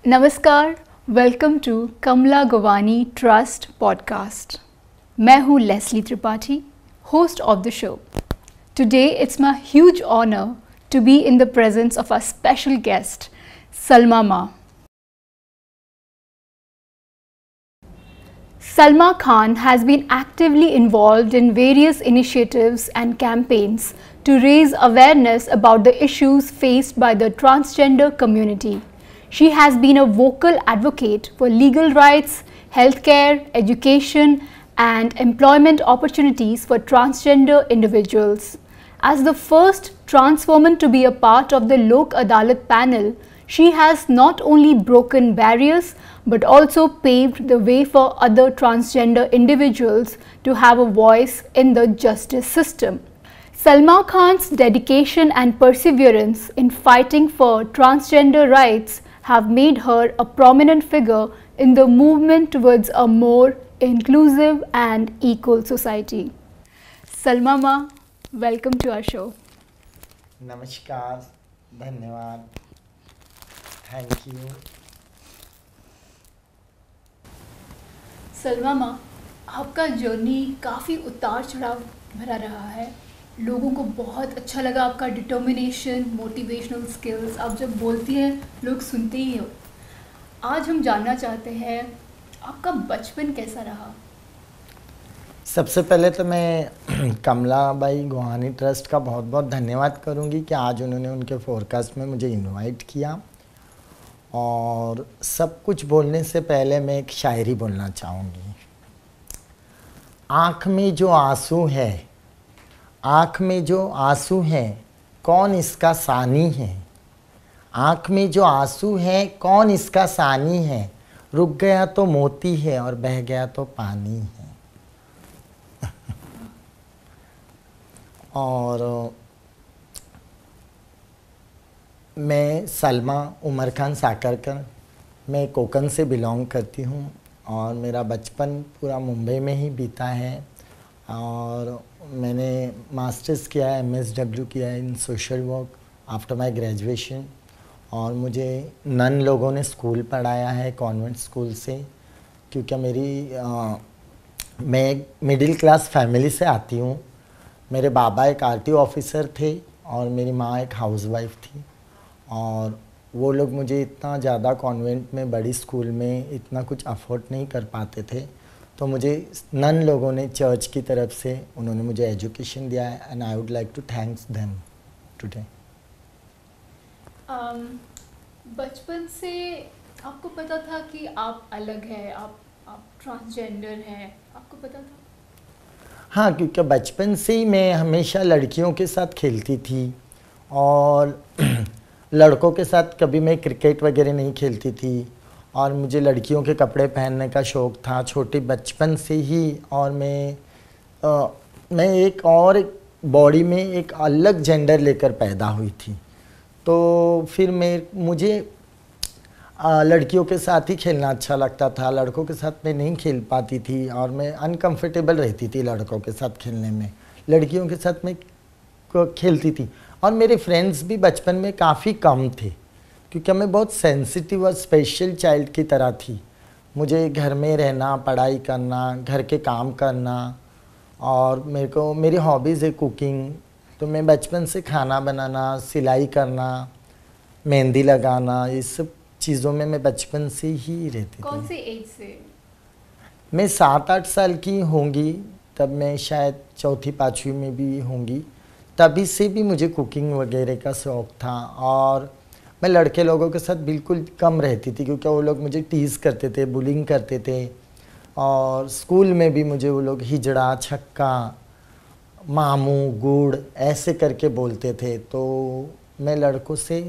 नमस्कार, welcome to Kamala Gavani trust podcast. मैं हूँ Leslie Tripathi, host of the show. Today it's my huge honour to be in the presence of our special guest, Salma माँ। Salma Khan has been actively involved in various initiatives and campaigns to raise awareness about the issues faced by the transgender community. She has been a vocal advocate for legal rights, healthcare, education, and employment opportunities for transgender individuals. As the first trans woman to be a part of the Lok Adalat panel, she has not only broken barriers but also paved the way for other transgender individuals to have a voice in the justice system. Salma Khan's dedication and perseverance in fighting for transgender rights have made her a prominent figure in the movement towards a more inclusive and equal society. Salma Ma, welcome to our show. नमस्कार, धन्यवाद, thank you. Salma माँ, आपका journey काफ़ी उतार चढ़ाव भरा रहा है। लोगों को बहुत अच्छा लगा आपका डिटर्मिनेशन, मोटिवेशनल स्किल्स। आप जब बोलती हैं लोग सुनते ही हो। आज हम जानना चाहते हैं आपका बचपन कैसा रहा। सबसे पहले तो मैं कमला बाई गोहानी ट्रस्ट का बहुत बहुत धन्यवाद करूंगी कि आज उन्होंने उनके फोरकास्ट में मुझे इनवाइट किया। और सब कुछ बोलने से पहले मैं एक शायरी बोलना चाहूँगी। आँख में जो आंसू है, आँख में जो आंसू है, कौन इसका सानी है। आँख में जो आंसू है, कौन इसका सानी है। रुक गया तो मोती है और बह गया तो पानी है। और मैं सलमा उमर खान साकरकर, मैं कोकन से बिलोंग करती हूँ और मेरा बचपन पूरा मुंबई में ही बीता है। और मैंने मास्टर्स किया है, MSW किया है in social work after my graduation. और मुझे नन लोगों ने स्कूल पढ़ाया है, कॉन्वेंट स्कूल से, क्योंकि मैं एक मिडिल क्लास फैमिली से आती हूँ। मेरे बाबा एक RTO ऑफिसर थे और मेरी माँ एक हाउसवाइफ थी। और वो लोग मुझे इतना ज़्यादा कॉन्वेंट में, बड़ी स्कूल में इतना कुछ अफोर्ड नहीं कर पाते थे, तो मुझे नन लोगों ने चर्च की तरफ से उन्होंने मुझे एजुकेशन दिया है। And I would like to thanks them today. बचपन से आपको पता था कि आप अलग हैं, आप ट्रांसजेंडर हैं, आपको पता था? हाँ, क्योंकि बचपन से ही मैं हमेशा लड़कियों के साथ खेलती थी और लड़कों के साथ कभी मैं क्रिकेट वगैरह नहीं खेलती थी। और मुझे लड़कियों के कपड़े पहनने का शौक़ था छोटे बचपन से ही। और मैं एक और बॉडी में एक अलग जेंडर लेकर पैदा हुई थी। तो फिर मुझे लड़कियों के साथ ही खेलना अच्छा लगता था, लड़कों के साथ मैं नहीं खेल पाती थी और मैं अनकंफर्टेबल रहती थी लड़कों के साथ खेलने में। लड़कियों के साथ मैं खेलती थी और मेरे फ्रेंड्स भी बचपन में काफ़ी कम थे, क्योंकि मैं बहुत सेंसिटिव और स्पेशल चाइल्ड की तरह थी। मुझे घर में रहना, पढ़ाई करना, घर के काम करना, और मेरी हॉबीज़ है कुकिंग। तो मैं बचपन से खाना बनाना, सिलाई करना, मेहंदी लगाना, ये सब चीज़ों में मैं बचपन से ही रहती थी। कौन से एज से? मैं 7-8 साल की होंगी, तब मैं शायद 4th-5वीं में भी होंगी। तभी से भी मुझे कुकिंग वगैरह का शौक़ था। और मैं लड़के लोगों के साथ बिल्कुल कम रहती थी, क्योंकि वो लोग मुझे टीज़ करते थे, बुलिंग करते थे। और स्कूल में भी मुझे वो लोग हिजड़ा, छक्का, मामू, गुड़ ऐसे करके बोलते थे। तो मैं लड़कों से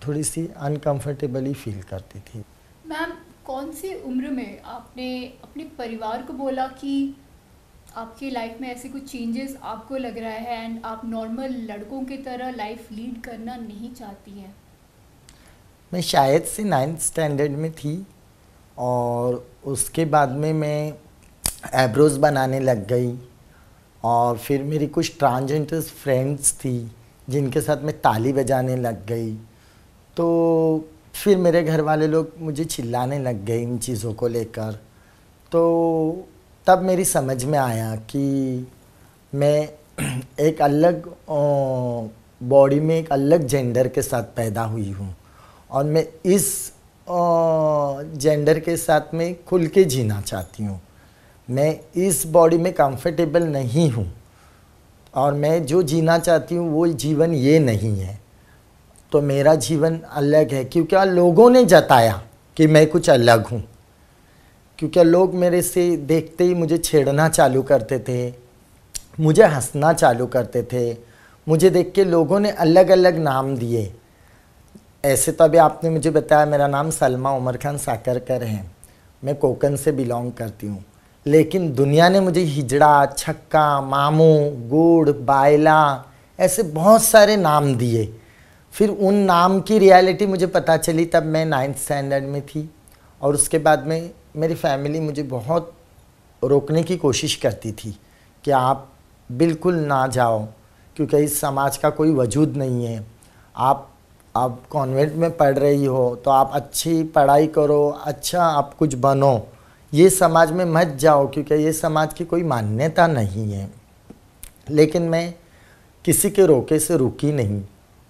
थोड़ी सी अनकंफर्टेबल ही फील करती थी। मैम, कौन सी उम्र में आपने अपने परिवार को बोला कि आपकी लाइफ में ऐसे कुछ चेंजेस आपको लग रहा है एंड आप नॉर्मल लड़कों की तरह लाइफ लीड करना नहीं चाहती हैं? मैं शायद से 9th स्टैंडर्ड में थी और उसके बाद में मैं एब्रोज़ बनाने लग गई। और फिर मेरी कुछ ट्रांसजेंडर फ्रेंड्स थी जिनके साथ मैं ताली बजाने लग गई। तो फिर मेरे घर वाले लोग मुझे चिल्लाने लग गए इन चीज़ों को लेकर। तो तब मेरी समझ में आया कि मैं एक अलग बॉडी में एक अलग जेंडर के साथ पैदा हुई हूँ और मैं इस जेंडर के साथ में खुल के जीना चाहती हूँ। मैं इस बॉडी में कंफर्टेबल नहीं हूँ और मैं जो जीना चाहती हूँ वो जीवन ये नहीं है। तो मेरा जीवन अलग है क्योंकि लोगों ने जताया कि मैं कुछ अलग हूँ, क्योंकि लोग मेरे से देखते ही मुझे छेड़ना चालू करते थे, मुझे हंसना चालू करते थे। मुझे देख के लोगों ने अलग अलग नाम दिए। ऐसे तो अभी आपने मुझे बताया मेरा नाम सलमा उमर खान साकरकर है, मैं कोकन से बिलोंग करती हूँ, लेकिन दुनिया ने मुझे हिजड़ा, छक्का, मामू, गुड़, बायला ऐसे बहुत सारे नाम दिए। फिर उन नाम की रियलिटी मुझे पता चली तब मैं 9th स्टैंडर्ड में थी। और उसके बाद में मेरी फैमिली मुझे बहुत रोकने की कोशिश करती थी कि आप बिल्कुल ना जाओ, क्योंकि इस समाज का कोई वजूद नहीं है। आप कॉन्वेंट में पढ़ रही हो तो आप अच्छी पढ़ाई करो, अच्छा आप कुछ बनो, ये समाज में मत जाओ क्योंकि ये समाज की कोई मान्यता नहीं है। लेकिन मैं किसी के रोके से रुकी नहीं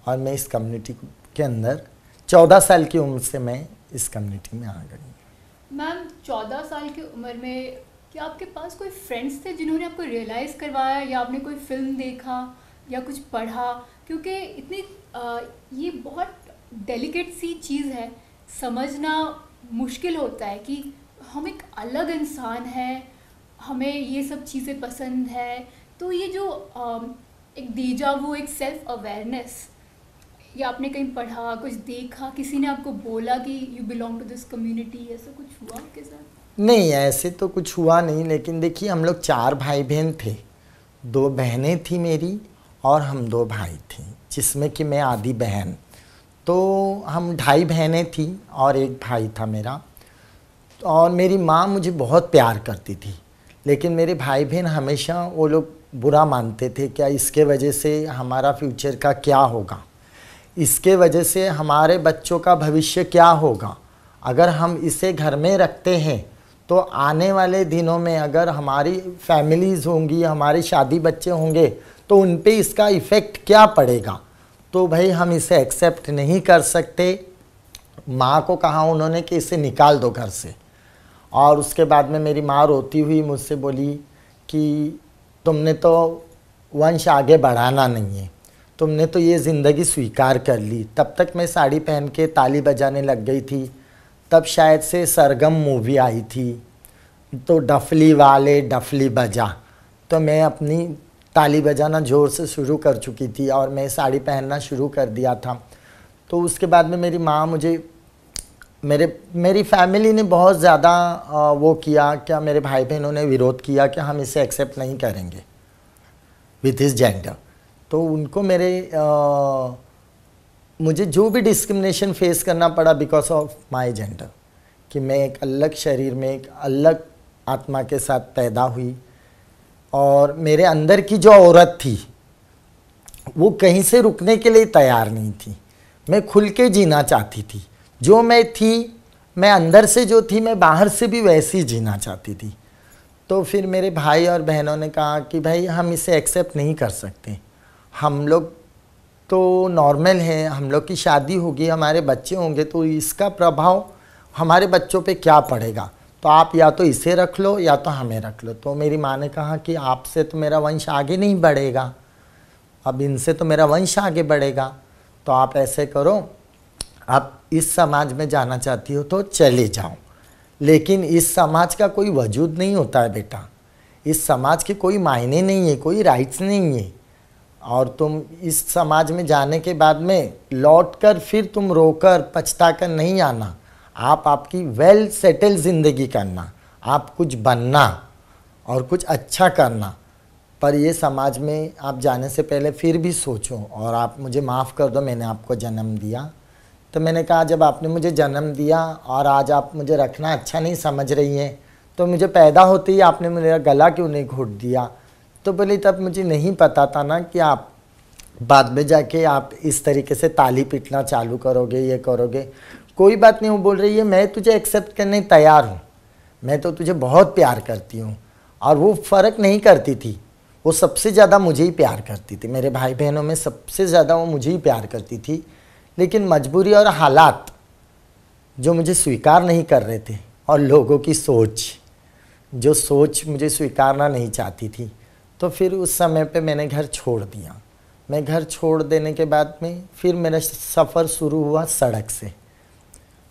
और मैं इस कम्युनिटी के अंदर 14 साल की उम्र से मैं इस कम्युनिटी में आ गई। मैम 14 साल की उम्र में क्या आपके पास कोई फ्रेंड्स थे जिन्होंने आपको रियलाइज़ करवाया, या आपने कोई फिल्म देखा या कुछ पढ़ा? क्योंकि इतनी ये बहुत डेलिकेट सी चीज़ है, समझना मुश्किल होता है कि हम एक अलग इंसान हैं, हमें ये सब चीज़ें पसंद है। तो ये जो एक डेजा वू, एक सेल्फ अवेयरनेस, या आपने कहीं पढ़ा, कुछ देखा, किसी ने आपको बोला कि you belong to this community, ऐसा कुछ हुआ आपके साथ? नहीं, ऐसे तो कुछ हुआ नहीं, लेकिन देखिए हम लोग 4 भाई बहन थे, 2 बहनें थी मेरी और हम 2 भाई थे, जिसमें कि मैं आधी बहन। तो हम 2.5 बहनें थी और 1 भाई था मेरा। और मेरी माँ मुझे बहुत प्यार करती थी, लेकिन मेरे भाई बहन हमेशा वो लोग बुरा मानते थे, क्या इसके वजह से हमारा फ्यूचर का क्या होगा, इसके वजह से हमारे बच्चों का भविष्य क्या होगा। अगर हम इसे घर में रखते हैं तो आने वाले दिनों में अगर हमारी फैमिलीज़ होंगी, हमारी शादी बच्चे होंगे, तो उन पे इसका इफ़ेक्ट क्या पड़ेगा। तो भाई हम इसे एक्सेप्ट नहीं कर सकते। माँ को कहा उन्होंने कि इसे निकाल दो घर से। और उसके बाद में मेरी माँ रोती हुई मुझसे बोली कि तुमने तो वंश आगे बढ़ाना नहीं है, तुमने तो ये ज़िंदगी स्वीकार कर ली। तब तक मैं साड़ी पहन के ताली बजाने लग गई थी। तब शायद से सरगम मूवी आई थी, तो डफली वाले डफली बजा, तो मैं अपनी ताली बजाना ज़ोर से शुरू कर चुकी थी और मैं साड़ी पहनना शुरू कर दिया था। तो उसके बाद में मेरी माँ मुझे मेरी फैमिली ने बहुत ज़्यादा वो किया, क्या मेरे भाई बहनों ने विरोध किया कि हम इसे एक्सेप्ट नहीं करेंगे विथ हिज जेंडर। तो उनको मुझे जो भी डिस्क्रिमिनेशन फेस करना पड़ा बिकॉज ऑफ माय जेंडर, कि मैं एक अलग शरीर में एक अलग आत्मा के साथ पैदा हुई और मेरे अंदर की जो औरत थी वो कहीं से रुकने के लिए तैयार नहीं थी। मैं खुल के जीना चाहती थी, जो मैं थी, मैं अंदर से जो थी मैं बाहर से भी वैसी जीना चाहती थी। तो फिर मेरे भाई और बहनों ने कहा कि भाई हम इसे एक्सेप्ट नहीं कर सकते, हम लोग तो नॉर्मल है, हम लोग की शादी होगी, हमारे बच्चे होंगे, तो इसका प्रभाव हमारे बच्चों पे क्या पड़ेगा, तो आप या तो इसे रख लो या तो हमें रख लो। तो मेरी माँ ने कहा कि आपसे तो मेरा वंश आगे नहीं बढ़ेगा, अब इनसे तो मेरा वंश आगे बढ़ेगा, तो आप ऐसे करो, आप इस समाज में जाना चाहती हो तो चले जाओ, लेकिन इस समाज का कोई वजूद नहीं होता है बेटा, इस समाज के कोई मायने नहीं है, कोई राइट्स नहीं है, और तुम इस समाज में जाने के बाद में लौटकर फिर तुम रोकर पछता कर नहीं आना, आप आपकी वेल सेटल ज़िंदगी करना, आप कुछ बनना और कुछ अच्छा करना, पर ये समाज में आप जाने से पहले फिर भी सोचो। और आप मुझे माफ़ कर दो, मैंने आपको जन्म दिया। तो मैंने कहा जब आपने मुझे जन्म दिया और आज आप मुझे रखना अच्छा नहीं समझ रही हैं, तो मुझे पैदा होते ही आपने मेरा गला क्यों नहीं घोट दिया। तो बोले तब मुझे नहीं पता था ना कि आप बाद में जाके आप इस तरीके से ताली पीटना चालू करोगे, ये करोगे। कोई बात नहीं, वो बोल रही है मैं तुझे एक्सेप्ट करने तैयार हूँ, मैं तो तुझे बहुत प्यार करती हूँ। और वो फ़र्क नहीं करती थी, वो सबसे ज़्यादा मुझे ही प्यार करती थी, मेरे भाई बहनों में सबसे ज़्यादा वो मुझे ही प्यार करती थी। लेकिन मजबूरी और हालात जो मुझे स्वीकार नहीं कर रहे थे, और लोगों की सोच, जो सोच मुझे स्वीकारना नहीं चाहती थी, तो फिर उस समय पे मैंने घर छोड़ दिया। मैं घर छोड़ देने के बाद में फिर मेरा सफ़र शुरू हुआ सड़क से।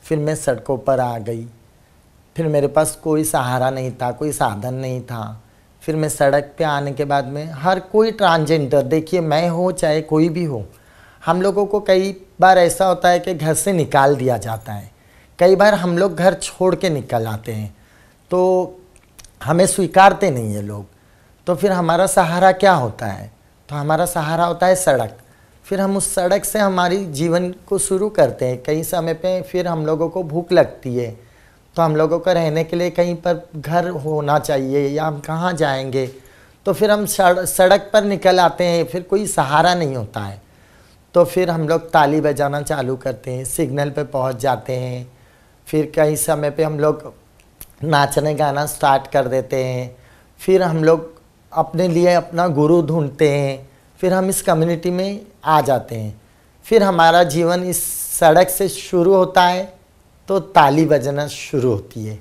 फिर मैं सड़कों पर आ गई, फिर मेरे पास कोई सहारा नहीं था, कोई साधन नहीं था। फिर मैं सड़क पे आने के बाद में हर कोई ट्रांसजेंडर, देखिए मैं हो चाहे कोई भी हो, हम लोगों को कई बार ऐसा होता है कि घर से निकाल दिया जाता है, कई बार हम लोग घर छोड़ के निकल आते हैं, तो हमें स्वीकारते नहीं है लोग। तो फिर हमारा सहारा क्या होता है? तो हमारा सहारा होता है सड़क। फिर हम उस सड़क से हमारी जीवन को शुरू करते हैं। कई समय पे फिर हम लोगों को भूख लगती है, तो हम लोगों को रहने के लिए कहीं पर घर होना चाहिए, या हम कहाँ जाएंगे, तो फिर हम सड़क पर निकल आते हैं। फिर कोई सहारा नहीं होता है, तो फिर हम लोग ताली बजाना चालू करते हैं, सिग्नल पे पहुंच जाते हैं। फिर कई समय पे हम लोग नाचने गाना स्टार्ट कर देते हैं। फिर हम लोग अपने लिए अपना गुरु ढूंढते हैं। फिर हम इस कम्युनिटी में आ जाते हैं। फिर हमारा जीवन इस सड़क से शुरू होता है, तो ताली बजना शुरू होती है।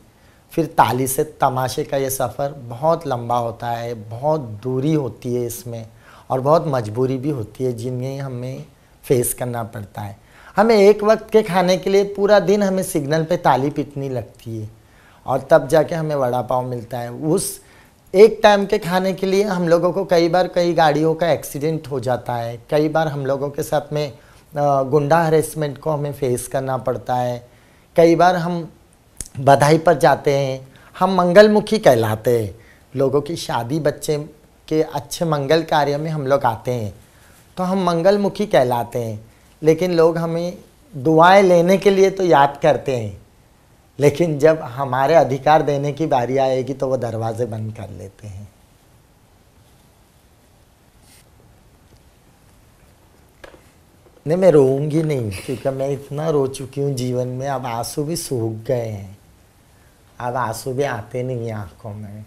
फिर ताली से तमाशे का ये सफ़र बहुत लंबा होता है, बहुत दूरी होती है इसमें, और बहुत मजबूरी भी होती है जिन्हें हमें फेस करना पड़ता है। हमें एक वक्त के खाने के लिए पूरा दिन हमें सिग्नल पे ताली पीटनी लगती है, और तब जाके हमें वड़ा पाव मिलता है। उस एक टाइम के खाने के लिए हम लोगों को कई बार कई गाड़ियों का एक्सीडेंट हो जाता है, कई बार हम लोगों के साथ में गुंडा हरेसमेंट को हमें फेस करना पड़ता है। कई बार हम बधाई पर जाते हैं, हम मंगलमुखी कहलाते हैं। लोगों की शादी, बच्चे के अच्छे मंगल कार्य में हम लोग आते हैं, तो हम मंगलमुखी कहलाते हैं। लेकिन लोग हमें दुआएं लेने के लिए तो याद करते हैं, लेकिन जब हमारे अधिकार देने की बारी आएगी तो वो दरवाजे बंद कर लेते हैं। नहीं, मैं रोऊंगी नहीं, क्योंकि मैं इतना रो चुकी हूँ जीवन में। अब आंसू भी सूख गए हैं, अब आंसू भी आते नहीं आंखों में।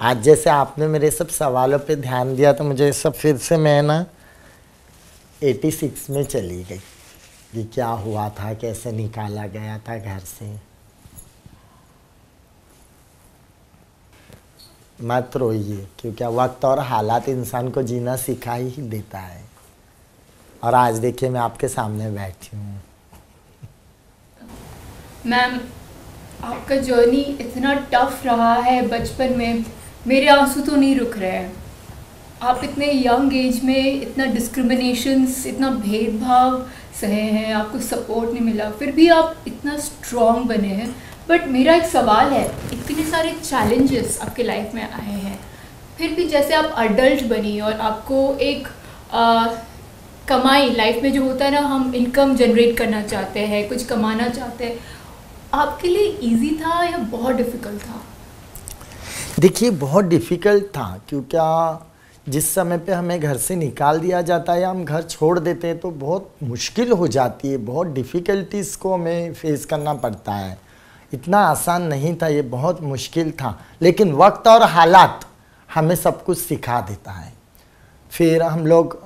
आज जैसे आपने मेरे सब सवालों पे ध्यान दिया, तो मुझे सब फिर से मैं ना 86 में चली गई कि क्या हुआ था, कैसे निकाला गया था घर से। मत रोइए, क्योंकि वक्त और हालात इंसान को जीना सिखा ही देता है। और आज देखिए मैं आपके सामने बैठी हूँ। मैम, आपका जर्नी इतना टफ रहा है बचपन में, मेरे आंसू तो नहीं रुक रहे हैं। आप इतने यंग एज में इतना डिस्क्रिमिनेशंस, इतना भेदभाव सहे हैं, आपको सपोर्ट नहीं मिला, फिर भी आप इतना स्ट्रॉन्ग बने हैं। बट मेरा एक सवाल है, इतने सारे चैलेंजेस आपके लाइफ में आए हैं, फिर भी जैसे आप अडल्ट बनी और आपको एक कमाई लाइफ में जो होता है ना, हम इनकम जनरेट करना चाहते हैं, कुछ कमाना चाहते हैं, आपके लिए इजी था या बहुत डिफ़िकल्ट था? देखिए बहुत डिफ़िकल्ट था, क्योंकि जिस समय पे हमें घर से निकाल दिया जाता है या हम घर छोड़ देते हैं तो बहुत मुश्किल हो जाती है, बहुत डिफ़िकल्टीज़ को हमें फेस करना पड़ता है। इतना आसान नहीं था, ये बहुत मुश्किल था। लेकिन वक्त और हालात हमें सब कुछ सिखा देता है। फिर हम लोग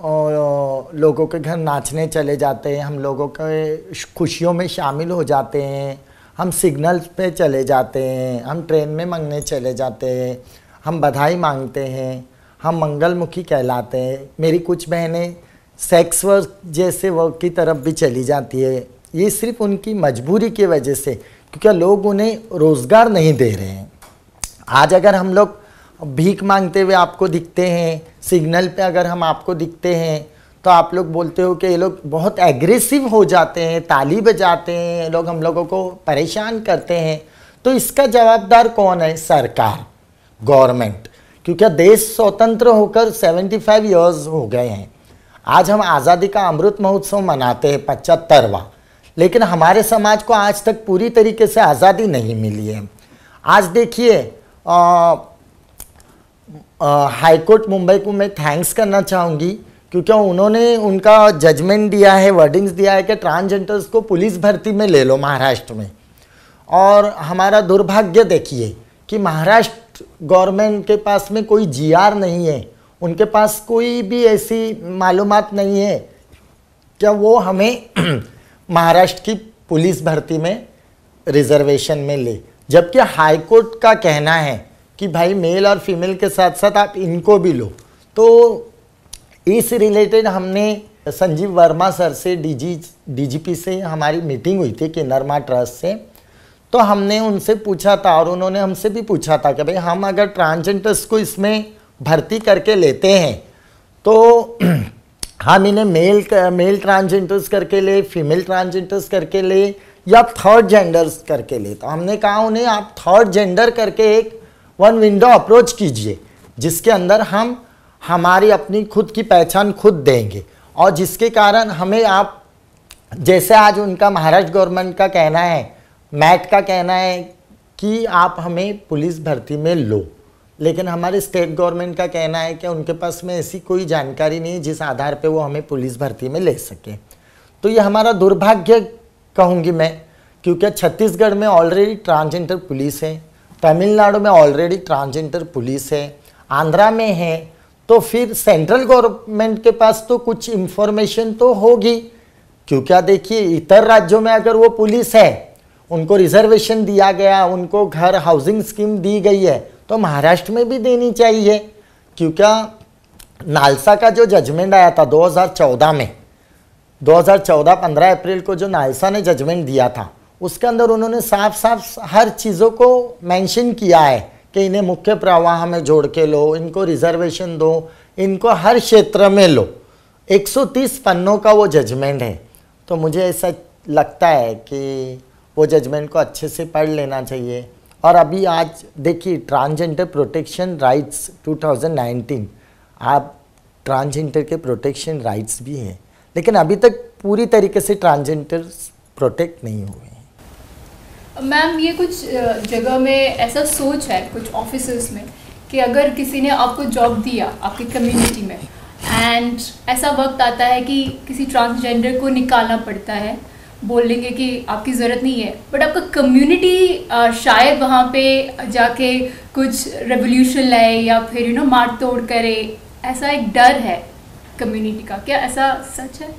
लोगों के घर नाचने चले जाते हैं, हम लोगों के खुशियों में शामिल हो जाते हैं, हम सिग्नल्स पे चले जाते हैं, हम ट्रेन में मांगने चले जाते हैं, हम बधाई मांगते हैं, हम मंगलमुखी कहलाते हैं। मेरी कुछ बहनें सेक्स वर्क जैसे वर्क की तरफ भी चली जाती है। ये सिर्फ उनकी मजबूरी की वजह से, क्योंकि लोग उन्हें रोज़गार नहीं दे रहे हैं। आज अगर हम लोग भीख मांगते हुए आपको दिखते हैं, सिग्नल पे अगर हम आपको दिखते हैं, तो आप लोग बोलते हो कि ये लोग बहुत एग्रेसिव हो जाते हैं, ताली बजाते हैं, लोग हम लोगों को परेशान करते हैं। तो इसका जवाबदार कौन है? सरकार, गवर्नमेंट। क्योंकि देश स्वतंत्र होकर 75 इयर्स हो गए हैं। आज हम आज़ादी का अमृत महोत्सव मनाते हैं 75वां, लेकिन हमारे समाज को आज तक पूरी तरीके से आज़ादी नहीं मिली है। आज देखिए हाई कोर्ट मुंबई को मैं थैंक्स करना चाहूँगी, क्योंकि उन्होंने उनका जजमेंट दिया है, वर्डिंग्स दिया है कि ट्रांसजेंडर्स को पुलिस भर्ती में ले लो महाराष्ट्र में। और हमारा दुर्भाग्य देखिए कि महाराष्ट्र गवर्नमेंट के पास में कोई जीआर नहीं है, उनके पास कोई भी ऐसी मालूमात नहीं है क्या वो हमें महाराष्ट्र की पुलिस भर्ती में रिजर्वेशन में ले, जबकि हाई कोर्ट का कहना है कि भाई मेल और फीमेल के साथ साथ आप इनको भी लो। तो इस रिलेटेड हमने संजीव वर्मा सर से डीजीपी से हमारी मीटिंग हुई थी किन्नरमा ट्रस्ट से, तो हमने उनसे पूछा था और उन्होंने हमसे भी पूछा था कि भाई हम अगर ट्रांसजेंडर्स को इसमें भर्ती करके लेते हैं तो हम इन्हें मेल ट्रांसजेंडर्स करके ले, फीमेल ट्रांसजेंडर्स करके ले या थर्ड जेंडर्स करके ले। तो हमने कहा उन्हें आप थर्ड जेंडर करके एक वन विंडो अप्रोच कीजिए जिसके अंदर हम हमारी अपनी खुद की पहचान खुद देंगे, और जिसके कारण हमें आप जैसे आज उनका महाराष्ट्र गवर्नमेंट का कहना है, मैट का कहना है कि आप हमें पुलिस भर्ती में लो, लेकिन हमारे स्टेट गवर्नमेंट का कहना है कि उनके पास में ऐसी कोई जानकारी नहीं है जिस आधार पे वो हमें पुलिस भर्ती में ले सके। तो ये हमारा दुर्भाग्य कहूँगी मैं, क्योंकि छत्तीसगढ़ में ऑलरेडी ट्रांसजेंडर पुलिस है, तमिलनाडु में ऑलरेडी ट्रांसजेंडर पुलिस है, आंध्रा में है, तो फिर सेंट्रल गवर्नमेंट के पास तो कुछ इन्फॉर्मेशन तो होगी, क्योंकि देखिए इतर राज्यों में अगर वो पुलिस है, उनको रिजर्वेशन दिया गया, उनको घर हाउसिंग स्कीम दी गई है, तो महाराष्ट्र में भी देनी चाहिए। क्योंकि नालसा का जो जजमेंट आया था 2014 में, 2014 15 अप्रैल को जो नालसा ने जजमेंट दिया था, उसके अंदर उन्होंने साफ साफ हर चीज़ों को मेंशन किया है कि इन्हें मुख्य प्रवाह में जोड़ के लो, इनको रिजर्वेशन दो, इनको हर क्षेत्र में लो। 130 पन्नों का वो जजमेंट है। तो मुझे ऐसा लगता है कि वो जजमेंट को अच्छे से पढ़ लेना चाहिए। और अभी आज देखिए ट्रांसजेंडर प्रोटेक्शन राइट्स 2019, आप ट्रांसजेंडर के प्रोटेक्शन राइट्स भी हैं, लेकिन अभी तक पूरी तरीके से ट्रांसजेंडर प्रोटेक्ट नहीं हुए हैं। मैम, ये कुछ जगह में ऐसा सोच है कुछ ऑफिसेस में कि अगर किसी ने आपको जॉब दिया आपकी कम्युनिटी में एंड ऐसा वक्त आता है कि किसी ट्रांसजेंडर को निकालना पड़ता है, बोल लेंगे कि आपकी ज़रूरत नहीं है, बट आपका कम्युनिटी शायद वहाँ पे जाके कुछ रेवोल्यूशन लाए या फिर मार तोड़ करे, ऐसा एक डर है कम्युनिटी का। क्या ऐसा सच है?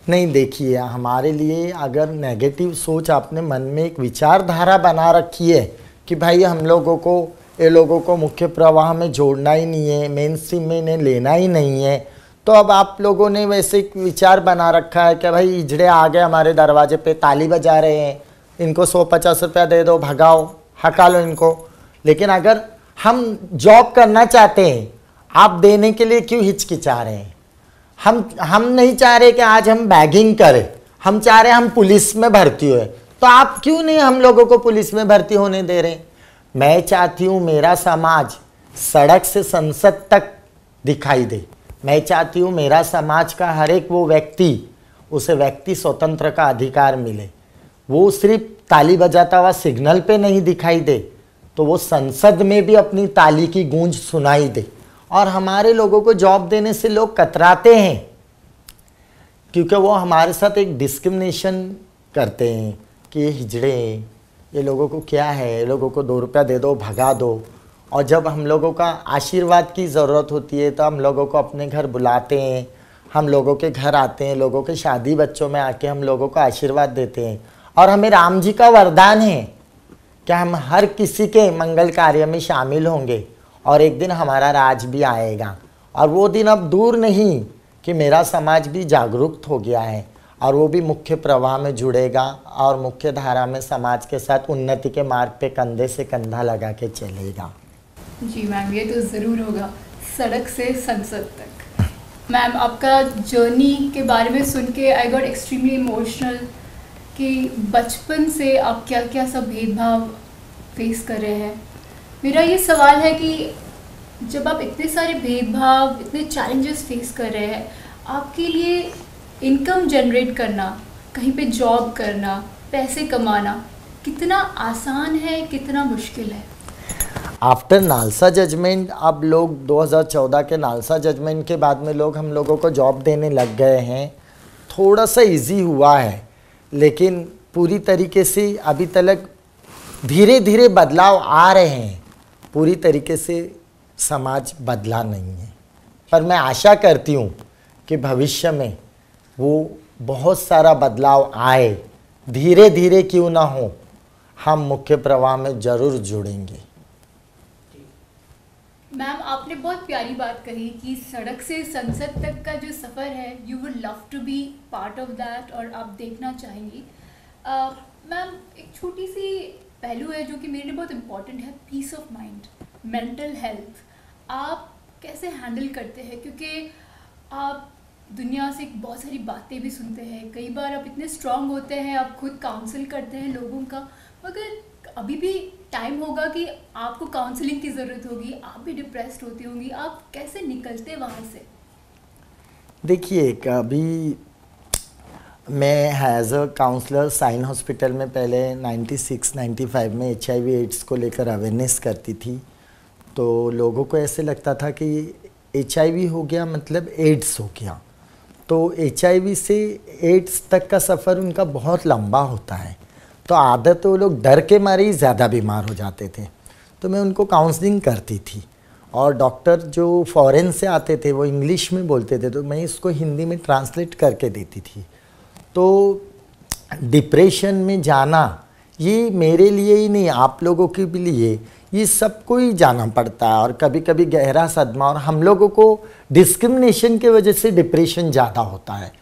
नहीं, देखिए हमारे लिए अगर नेगेटिव सोच आपने मन में एक विचारधारा बना रखी है कि भाई हम लोगों को ये लोगों को मुख्य प्रवाह में जोड़ना ही नहीं है, मेन स्ट्रीम में इन्हें लेना ही नहीं है, तो अब आप लोगों ने वैसे एक विचार बना रखा है कि भाई इजड़े आ गए हमारे दरवाजे पे, ताली बजा रहे हैं, इनको 150 रुपया दे दो, भगाओ, हका लो इनको। लेकिन अगर हम जॉब करना चाहते हैं, आप देने के लिए क्यों हिचकिचा रहे हैं? हम नहीं चाह रहे कि आज हम बैगिंग करें, हम चाह रहे हैं हम पुलिस में भर्ती हुए, तो आप क्यों नहीं हम लोगों को पुलिस में भर्ती होने दे रहे? मैं चाहती हूँ मेरा समाज सड़क से संसद तक दिखाई दे। मैं चाहती हूँ मेरा समाज का हर एक वो व्यक्ति, उसे व्यक्ति स्वतंत्र का अधिकार मिले। वो सिर्फ ताली बजाता हुआ सिग्नल पे नहीं दिखाई दे, तो वो संसद में भी अपनी ताली की गूंज सुनाई दे। और हमारे लोगों को जॉब देने से लोग कतराते हैं, क्योंकि वो हमारे साथ एक डिस्क्रिमिनेशन करते हैं कि ये हिजड़े, ये लोगों को क्या है, ये लोगों को 2 रुपया दे दो, भगा दो। और जब हम लोगों का आशीर्वाद की ज़रूरत होती है तो हम लोगों को अपने घर बुलाते हैं, हम लोगों के घर आते हैं, लोगों के शादी बच्चों में आके हम लोगों को आशीर्वाद देते हैं। और हमें राम जी का वरदान है कि हम हर किसी के मंगल कार्य में शामिल होंगे और एक दिन हमारा राज भी आएगा। और वो दिन अब दूर नहीं कि मेरा समाज भी जागरूक हो गया है और वो भी मुख्य प्रवाह में जुड़ेगा और मुख्य धारा में समाज के साथ उन्नति के मार्ग पे कंधे से कंधा लगा के चलेगा। जी मैम, ये तो ज़रूर होगा, सड़क से संसद तक। मैम, आपका जर्नी के बारे में सुन के आई गॉट एक्सट्रीमली इमोशनल कि बचपन से आप क्या क्या सब भेदभाव फेस कर रहे हैं। मेरा ये सवाल है कि जब आप इतने सारे भेदभाव, इतने चैलेंजेस फेस कर रहे हैं, आपके लिए इनकम जनरेट करना, कहीं पे जॉब करना, पैसे कमाना कितना आसान है, कितना मुश्किल है? आफ्टर नालसा जजमेंट, अब लोग 2014 के नालसा जजमेंट के बाद में लोग हम लोगों को जॉब देने लग गए हैं। थोड़ा सा इजी हुआ है, लेकिन पूरी तरीके से अभी तक धीरे धीरे बदलाव आ रहे हैं। पूरी तरीके से समाज बदला नहीं है, पर मैं आशा करती हूँ कि भविष्य में वो बहुत सारा बदलाव आए। धीरे धीरे क्यों ना हो, हम मुख्य प्रवाह में ज़रूर जुड़ेंगे। मैम, आपने बहुत प्यारी बात कही कि सड़क से संसद तक का जो सफ़र है, you would love to be part of that, और आप देखना चाहेंगी। मैम, एक छोटी सी पहलू है जो कि मेरे लिए बहुत इम्पॉर्टेंट है, peace of mind, mental health. आप कैसे हैंडल करते हैं? क्योंकि आप दुनिया से बहुत सारी बातें भी सुनते हैं, कई बार आप इतने स्ट्रांग होते हैं, आप खुद काउंसिल करते हैं लोगों का, मगर अभी भी टाइम होगा कि आपको काउंसलिंग की ज़रूरत होगी, आप भी डिप्रेस्ड होती होंगी, आप कैसे निकलते वहाँ से? देखिए, अभी मैं एज अ काउंसलर साइन हॉस्पिटल में पहले 96-95 में HIV एड्स को लेकर अवेयरनेस करती थी। तो लोगों को ऐसे लगता था कि HIV हो गया मतलब एड्स हो गया, तो HIV से एड्स तक का सफ़र उनका बहुत लंबा होता है। तो आदत वो लोग डर के मारे ही ज़्यादा बीमार हो जाते थे। तो मैं उनको काउंसलिंग करती थी, और डॉक्टर जो फॉरेन से आते थे वो इंग्लिश में बोलते थे, तो मैं इसको हिंदी में ट्रांसलेट करके देती थी। तो डिप्रेशन में जाना ये मेरे लिए ही नहीं, आप लोगों के भी लिए, ये सबको ही जाना पड़ता है। और कभी कभी गहरा सदमा, और हम लोगों को डिस्क्रिमिनेशन की वजह से डिप्रेशन ज़्यादा होता है,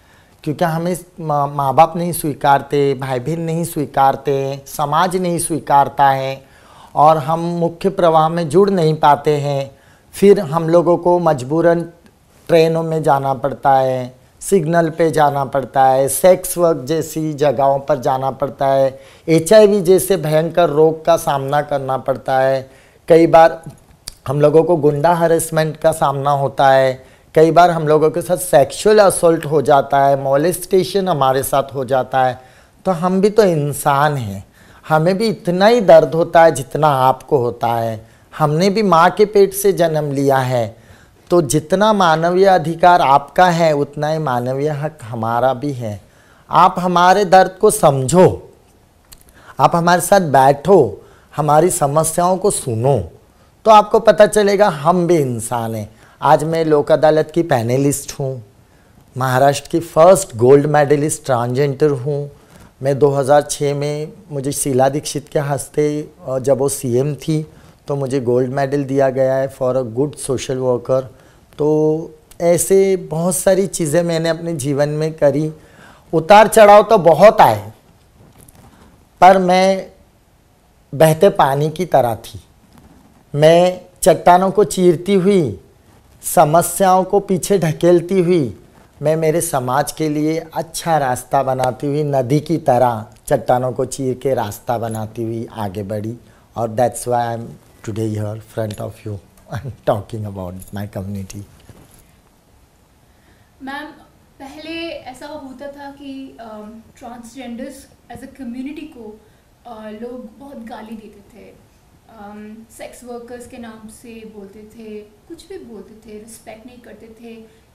क्योंकि हमें माँ बाप नहीं स्वीकारते, भाई बहन नहीं स्वीकारते, समाज नहीं स्वीकारता है, और हम मुख्य प्रवाह में जुड़ नहीं पाते हैं। फिर हम लोगों को मजबूरन ट्रेनों में जाना पड़ता है, सिग्नल पे जाना पड़ता है, सेक्स वर्क जैसी जगहों पर जाना पड़ता है, HIV जैसे भयंकर रोग का सामना करना पड़ता है। कई बार हम लोगों को गुंडा हरेसमेंट का सामना होता है, कई बार हम लोगों के साथ सेक्सुअल असॉल्ट हो जाता है, मोलेस्टेशन हमारे साथ हो जाता है। तो हम भी तो इंसान हैं, हमें भी इतना ही दर्द होता है जितना आपको होता है। हमने भी माँ के पेट से जन्म लिया है, तो जितना मानवीय अधिकार आपका है उतना ही मानवीय हक हमारा भी है। आप हमारे दर्द को समझो, आप हमारे साथ बैठो, हमारी समस्याओं को सुनो, तो आपको पता चलेगा हम भी इंसान हैं। आज मैं लोक अदालत की पैनलिस्ट हूँ, महाराष्ट्र की फर्स्ट गोल्ड मेडलिस्ट ट्रांसजेंडर हूँ। मैं 2006 में मुझे शीला दीक्षित के हस्ते, जब वो CM थी, तो मुझे गोल्ड मेडल दिया गया है for a good social worker. तो ऐसे बहुत सारी चीज़ें मैंने अपने जीवन में करी। उतार चढ़ाव तो बहुत आए, पर मैं बहते पानी की तरह थी। मैं चट्टानों को चीरती हुई, समस्याओं को पीछे ढकेलती हुई, मैं मेरे समाज के लिए अच्छा रास्ता बनाती हुई नदी की तरह चट्टानों को चीर के रास्ता बनाती हुई आगे बढ़ी। और that's why I am today here front of you and talking about my community. Ma'am, पहले ऐसा होता था कि ट्रांसजेंडर्स एज अ कम्युनिटी को लोग बहुत गाली देते थे, सेक्स वर्कर्स के नाम से बोलते थे, कुछ भी बोलते थे, रिस्पेक्ट नहीं करते थे।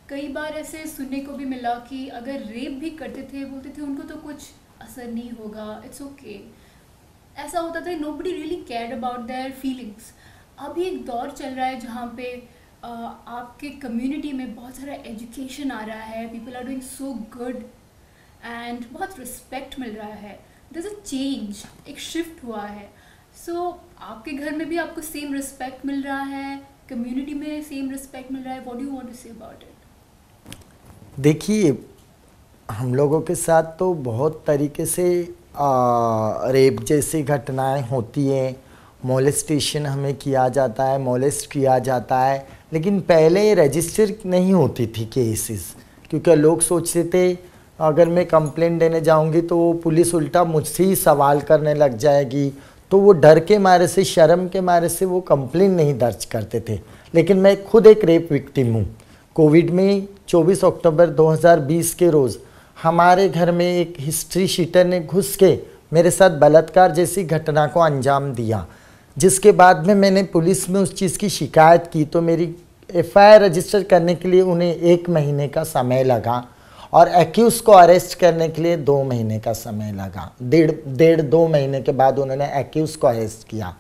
कई बार ऐसे सुनने को भी मिला कि अगर रेप भी करते थे, बोलते थे उनको तो कुछ असर नहीं होगा, इट्स ओके। ऐसा होता था, nobody really cared about their feelings. अभी एक दौर चल रहा है जहाँ पे आपके कम्युनिटी में बहुत सारा एजुकेशन आ रहा है, people are doing so good and बहुत रिस्पेक्ट मिल रहा है। देयर इज अ चेंज, एक शिफ्ट हुआ है। सो आपके घर में भी आपको सेम रिस्पेक्ट मिल रहा है, कम्युनिटी में सेम रिस्पेक्ट मिल रहा है, what do you want to say about it? देखिए, हम लोगों के साथ तो बहुत तरीके से रेप जैसी घटनाएं होती हैं, मोलेस्टेशन हमें किया जाता है, मोलेस्ट किया जाता है, लेकिन पहले रजिस्टर नहीं होती थी केसेस, क्योंकि लोग सोचते थे अगर मैं कंप्लेंट देने जाऊंगी तो वो पुलिस उल्टा मुझसे ही सवाल करने लग जाएगी, तो वो डर के मारे से, शर्म के मारे से वो कंप्लेंट नहीं दर्ज करते थे। लेकिन मैं खुद एक रेप विक्टिम हूँ। कोविड में 24 अक्टूबर 2020 के रोज़ हमारे घर में एक हिस्ट्री शीटर ने घुस के मेरे साथ बलात्कार जैसी घटना को अंजाम दिया, जिसके बाद में मैंने पुलिस में उस चीज़ की शिकायत की तो मेरी एफआईआर रजिस्टर करने के लिए उन्हें 1 महीने का समय लगा और एक्यूज़ को अरेस्ट करने के लिए 2 महीने का समय लगा। डेढ़ 2 महीने के बाद उन्होंने एक्यूज़ को अरेस्ट किया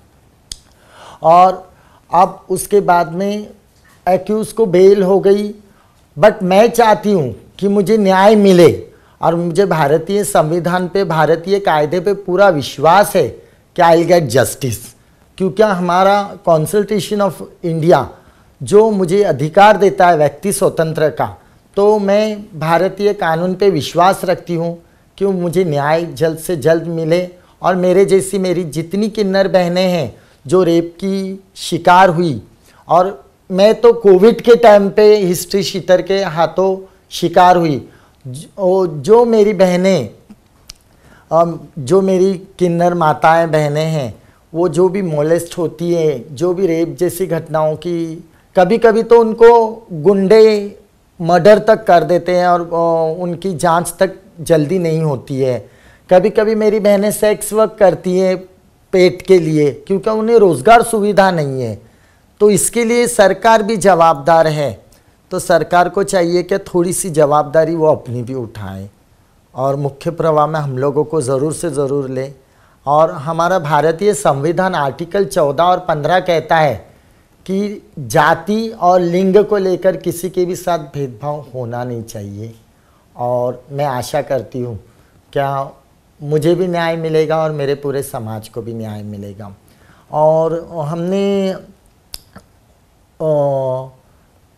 और अब उसके बाद में एक्यूज़ को बेल हो गई। बट मैं चाहती हूँ कि मुझे न्याय मिले और मुझे भारतीय संविधान पे, भारतीय कायदे पे पूरा विश्वास है कि आई विल गेट जस्टिस, क्योंकि हमारा कॉन्स्टिट्यूशन ऑफ इंडिया जो मुझे अधिकार देता है व्यक्ति स्वतंत्र का, तो मैं भारतीय कानून पे विश्वास रखती हूँ कि मुझे न्याय जल्द से जल्द मिले और मेरे जैसी मेरी जितनी किन्नर बहनें हैं जो रेप की शिकार हुई, और मैं तो कोविड के टाइम पे हिस्ट्री शीटर के हाथों शिकार हुई, जो मेरी बहनें, जो मेरी किन्नर माताएं बहनें हैं, वो जो भी मोलेस्ट होती है, जो भी रेप जैसी घटनाओं की, कभी कभी तो उनको गुंडे मर्डर तक कर देते हैं और उनकी जांच तक जल्दी नहीं होती है। कभी कभी मेरी बहनें सेक्स वर्क करती हैं पेट के लिए क्योंकि उन्हें रोज़गार सुविधा नहीं है, तो इसके लिए सरकार भी जवाबदार है। तो सरकार को चाहिए कि थोड़ी सी जवाबदारी वो अपनी भी उठाए और मुख्य प्रवाह में हम लोगों को ज़रूर से ज़रूर ले। और हमारा भारतीय संविधान आर्टिकल 14 और 15 कहता है कि जाति और लिंग को लेकर किसी के भी साथ भेदभाव होना नहीं चाहिए, और मैं आशा करती हूँ क्या मुझे भी न्याय मिलेगा और मेरे पूरे समाज को भी न्याय मिलेगा। और हमने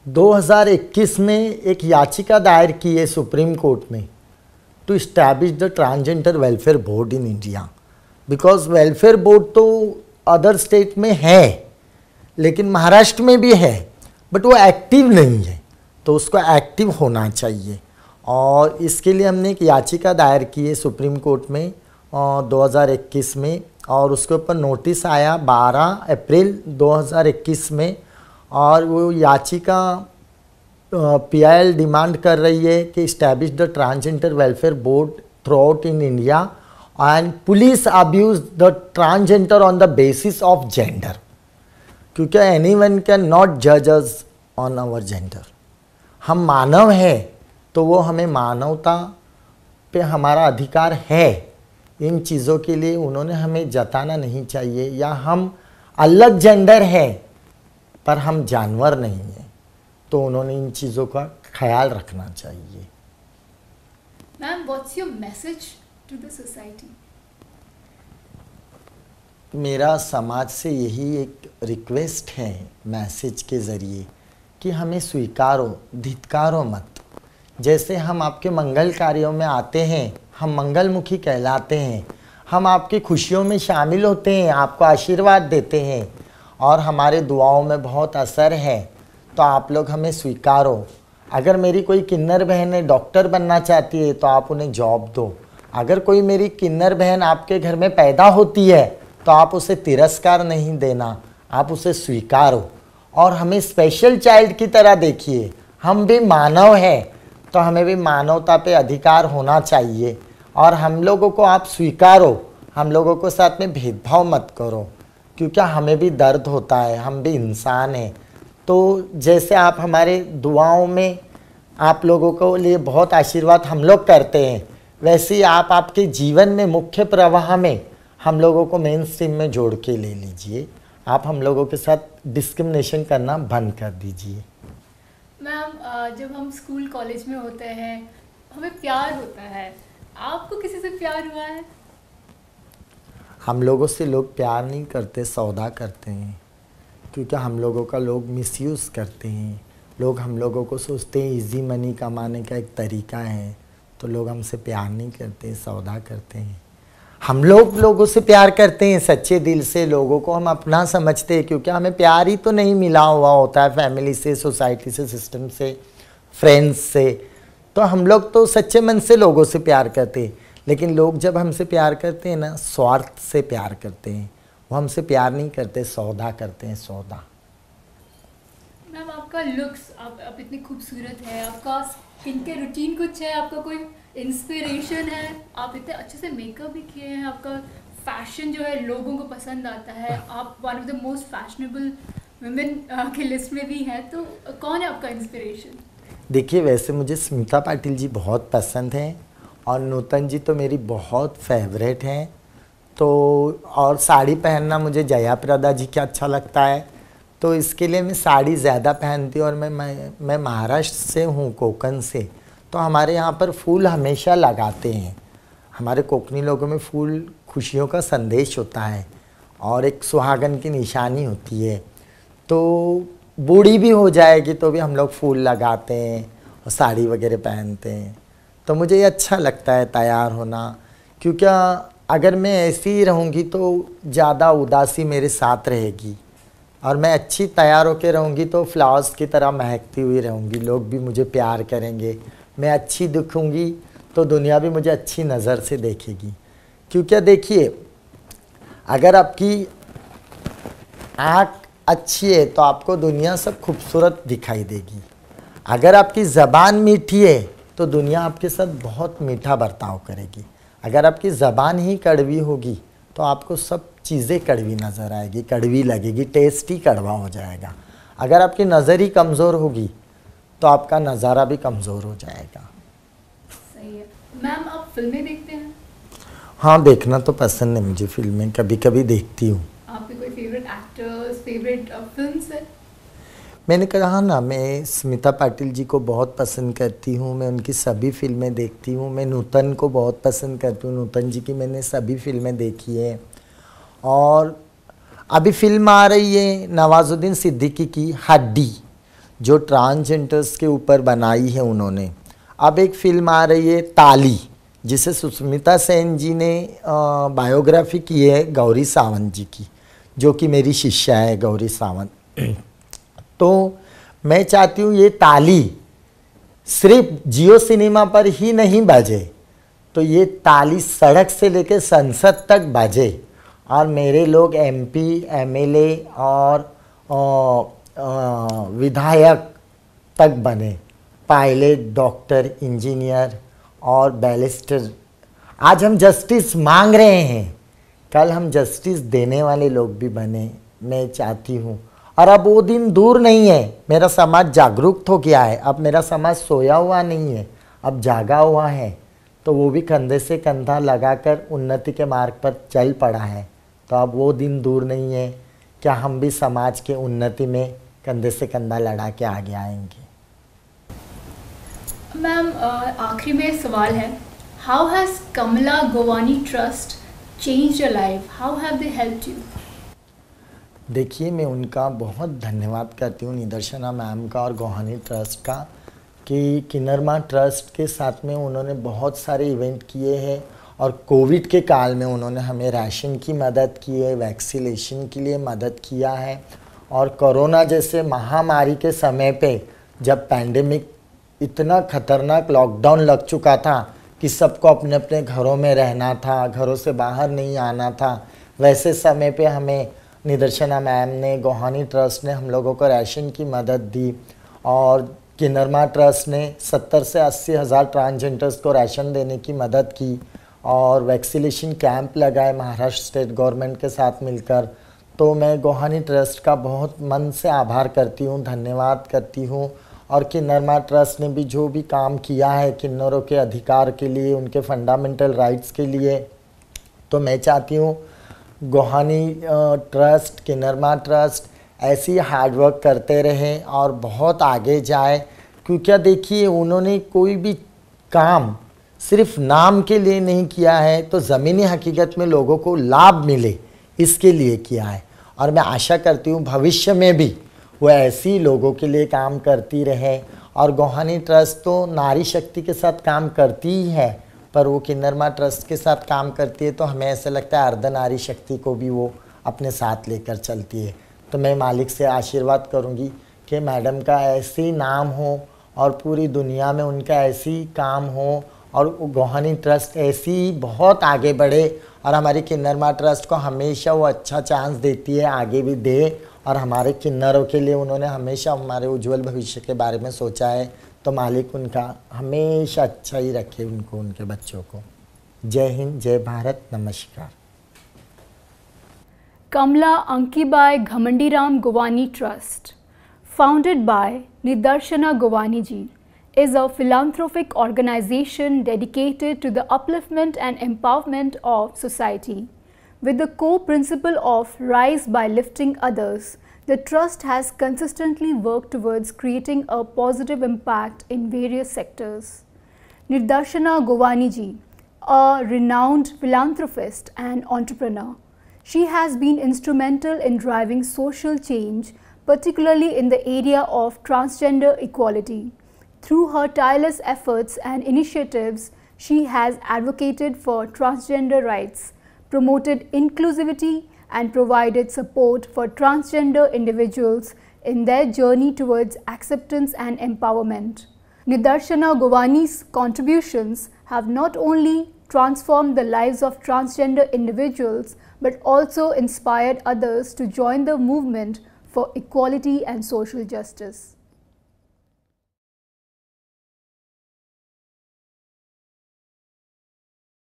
2021 में एक याचिका दायर की है सुप्रीम कोर्ट में to establish the transgender welfare board in India, because welfare board तो अदर स्टेट में है लेकिन महाराष्ट्र में भी है, बट वो एक्टिव नहीं है, तो उसको एक्टिव होना चाहिए। और इसके लिए हमने एक याचिका दायर की है सुप्रीम कोर्ट में 2021 में, और उसके ऊपर नोटिस आया 12 अप्रैल 2021 में, और वो याचिका PIL डिमांड कर रही है कि establish the transgender welfare board through out in India and police abuse the transgender on the basis of gender, क्योंकि एनीवन कैन नॉट जज अस ऑन आवर जेंडर। हम मानव हैं तो वो हमें मानवता पे हमारा अधिकार है, इन चीज़ों के लिए उन्होंने हमें जताना नहीं चाहिए। या हम अलग जेंडर है पर हम जानवर नहीं हैं, तो उन्होंने इन चीज़ों का ख्याल रखना चाहिए। Ma'am, what's your message to the society? मेरा समाज से यही एक रिक्वेस्ट है मैसेज के ज़रिए कि हमें स्वीकारो, धिक्कारो मत। जैसे हम आपके मंगल कार्यों में आते हैं, हम मंगलमुखी कहलाते हैं, हम आपकी खुशियों में शामिल होते हैं, आपको आशीर्वाद देते हैं और हमारे दुआओं में बहुत असर है, तो आप लोग हमें स्वीकारो। अगर मेरी कोई किन्नर बहन डॉक्टर बनना चाहती है तो आप उन्हें जॉब दो। अगर कोई मेरी किन्नर बहन आपके घर में पैदा होती है तो आप उसे तिरस्कार नहीं देना, आप उसे स्वीकारो और हमें स्पेशल चाइल्ड की तरह देखिए। हम भी मानव हैं तो हमें भी मानवता पे अधिकार होना चाहिए, और हम लोगों को आप स्वीकारो, हम लोगों को साथ में भेदभाव मत करो, क्योंकि हमें भी दर्द होता है, हम भी इंसान हैं। तो जैसे आप हमारे दुआओं में आप लोगों को लिए बहुत आशीर्वाद हम लोग करते हैं, वैसे ही आप आपके जीवन में मुख्य प्रवाह में हम लोगों को मेन स्ट्रीम में जोड़ के ले लीजिए। आप हम लोगों के साथ डिस्क्रिमिनेशन करना बंद कर दीजिए। मैम, जब हम स्कूल कॉलेज में होते हैं हमें प्यार होता है, आपको किसी से प्यार हुआ है? हम लोगों से लोग प्यार नहीं करते, सौदा करते हैं, क्योंकि हम लोगों का लोग मिसयूज़ करते हैं। लोग हम लोगों को सोचते हैं इजी मनी कमाने का एक तरीका है, तो लोग हमसे प्यार नहीं करते, सौदा करते हैं। हम लोग लोगों से प्यार करते हैं सच्चे दिल से, लोगों को हम अपना समझते हैं, क्योंकि हमें प्यार ही तो नहीं मिला हुआ होता है फैमिली से, सोसाइटी से, सिस्टम से, फ्रेंड्स से। तो हम लोग तो सच्चे मन से लोगों से प्यार करते हैं, लेकिन लोग जब हमसे प्यार करते हैं ना, स्वार्थ से प्यार करते हैं। वो हमसे प्यार नहीं करते, सौदा करते हैं, सौदा। मैम, आपका लुक्स, आप इतनी खूबसूरत है, आपका स्किन के रूटीन कुछ है, आपका कोई इंस्पिरेशन है? आप इतने अच्छे से मेकअप भी किए हैं, आपका फैशन जो है लोगों को पसंद आता है, आप one of the most fashionable women की लिस्ट में भी हैं, तो कौन है आपका इंस्पिरेशन? देखिए, वैसे मुझे स्मिता पाटिल जी बहुत पसंद हैं और नूतन जी तो मेरी बहुत फेवरेट हैं। तो और साड़ी पहनना मुझे जया प्रदा जी का अच्छा लगता है, तो इसके लिए मैं साड़ी ज़्यादा पहनती हूँ। और मैं महाराष्ट्र से हूँ, कोकण से, तो हमारे यहाँ पर फूल हमेशा लगाते हैं। हमारे कोकणी लोगों में फूल खुशियों का संदेश होता है और एक सुहागन की निशानी होती है। तो बूढ़ी भी हो जाएगी तो भी हम लोग फूल लगाते हैं और साड़ी वगैरह पहनते हैं। तो मुझे ये अच्छा लगता है तैयार होना, क्योंकि अगर मैं ऐसी ही रहूँगी तो ज़्यादा उदासी मेरे साथ रहेगी, और मैं अच्छी तैयार होकर रहूँगी तो फ्लावर्स की तरह महकती हुई रहूँगी। लोग भी मुझे प्यार करेंगे, मैं अच्छी दिखूँगी तो दुनिया भी मुझे अच्छी नज़र से देखेगी। क्योंकि देखिए, अगर आपकी आँख अच्छी है तो आपको दुनिया सब खूबसूरत दिखाई देगी। अगर आपकी ज़बान मीठी है तो दुनिया आपके साथ बहुत मीठा बर्ताव करेगी। अगर आपकी ज़बान ही कड़वी होगी तो आपको सब चीज़ें कड़वी नज़र आएगी, कड़वी लगेगी, टेस्ट ही कड़वा हो जाएगा। अगर आपकी नज़र ही कमज़ोर होगी तो आपका नज़ारा भी कमज़ोर हो जाएगा। सही है। मैम, आप फिल्में देखते हैं? हाँ, देखना तो पसंद है मुझे, फिल्में कभी कभी देखती हूँ। आपके कोई फेवरेट एक्टर्स, फेवरेट फिल्म्स है? मैंने कहा ना, मैं स्मिता पाटिल जी को बहुत पसंद करती हूँ, मैं उनकी सभी फिल्में देखती हूँ। मैं नूतन को बहुत पसंद करती हूँ, नूतन जी की मैंने सभी फिल्में देखी हैं। और अभी फिल्म आ रही है नवाजुद्दीन सिद्दीकी की हड्डी, जो ट्रांसजेंडर्स के ऊपर बनाई है उन्होंने। अब एक फिल्म आ रही है ताली, जिसे सुष्मिता सेन जी ने बायोग्राफी की है गौरी सावंत जी की, जो कि मेरी शिष्या है गौरी सावंत। तो मैं चाहती हूँ ये ताली सिर्फ जियो सिनेमा पर ही नहीं बजे, तो ये ताली सड़क से लेकर संसद तक बजे और मेरे लोग एमपी, एमएलए और विधायक तक बने, पायलट, डॉक्टर, इंजीनियर और बैरिस्टर। आज हम जस्टिस मांग रहे हैं, कल हम जस्टिस देने वाले लोग भी बने, मैं चाहती हूँ। और अब वो दिन दूर नहीं है, मेरा समाज जागरूक हो गया है। अब मेरा समाज सोया हुआ नहीं है, अब जागा हुआ है। तो वो भी कंधे से कंधा लगाकर उन्नति के मार्ग पर चल पड़ा है। तो अब वो दिन दूर नहीं है, क्या हम भी समाज के उन्नति में कंधे से कंधा लड़ा के आगे आएंगे। मैम, आखिरी में एक सवाल है, how has Kamala Gowani trust changed your life? How have they helped you? देखिए, मैं उनका बहुत धन्यवाद करती हूँ, निदर्शना मैम का और गोहानी ट्रस्ट का, कि किन्नरमा ट्रस्ट के साथ में उन्होंने बहुत सारे इवेंट किए हैं। और कोविड के काल में उन्होंने हमें राशन की मदद की है, वैक्सीनेशन के लिए मदद किया है। और कोरोना जैसे महामारी के समय पे, जब पैंडेमिक इतना खतरनाक लॉकडाउन लग चुका था कि सबको अपने अपने घरों में रहना था, घरों से बाहर नहीं आना था, वैसे समय पे हमें निदर्शना मैम ने, गोहानी ट्रस्ट ने हम लोगों को राशन की मदद दी। और किन्नरमा ट्रस्ट ने 70 से 80 हज़ार ट्रांसजेंडर्स को राशन देने की मदद की और वैक्सीनेशन कैंप लगाए महाराष्ट्र स्टेट गवर्नमेंट के साथ मिलकर। तो मैं गोहानी ट्रस्ट का बहुत मन से आभार करती हूँ, धन्यवाद करती हूँ। और किन्नरमा ट्रस्ट ने भी जो भी काम किया है किन्नरों के अधिकार के लिए, उनके फंडामेंटल राइट्स के लिए, तो मैं चाहती हूँ गोहानी ट्रस्ट, किन्नरमा ट्रस्ट ऐसी हार्ड वर्क करते रहें और बहुत आगे जाए। क्योंकि देखिए, उन्होंने कोई भी काम सिर्फ नाम के लिए नहीं किया है, तो ज़मीनी हकीकत में लोगों को लाभ मिले इसके लिए किया है। और मैं आशा करती हूँ भविष्य में भी वो ऐसी लोगों के लिए काम करती रहे। और गोहानी ट्रस्ट तो नारी शक्ति के साथ काम करती ही है, पर वो किन्नरमा ट्रस्ट के साथ काम करती है तो हमें ऐसा लगता है अर्ध नारी शक्ति को भी वो अपने साथ लेकर चलती है। तो मैं मालिक से आशीर्वाद करूँगी कि मैडम का ऐसी नाम हो और पूरी दुनिया में उनका ऐसी काम हो और गोहानी ट्रस्ट ऐसी बहुत आगे बढ़े। और हमारी किन्नरमा ट्रस्ट को हमेशा वो अच्छा चांस देती है, आगे भी दे। और हमारे किन्नरों के लिए उन्होंने हमेशा हमारे उज्जवल भविष्य के बारे में सोचा है, तो मालिक उनका हमेशा अच्छा ही रखे उनको, उनके बच्चों को। जय हिंद, जय भारत, नमस्कार। Kamla Ankibai Ghamandiram Govani Trust, founded by Nidarshana Govani ji, is a philanthropic organization dedicated to the upliftment and empowerment of society. With the core principle of rise by lifting others, the Trust has consistently worked towards creating a positive impact in various sectors. Nidarshana Govani ji, a renowned philanthropist and entrepreneur, she has been instrumental in driving social change, particularly in the area of transgender equality. Through her tireless efforts and initiatives, she has advocated for transgender rights, promoted inclusivity, and provided support for transgender individuals in their journey towards acceptance and empowerment. Nidarshana Govani's contributions have not only transformed the lives of transgender individuals but also inspired others to join the movement for equality and social justice.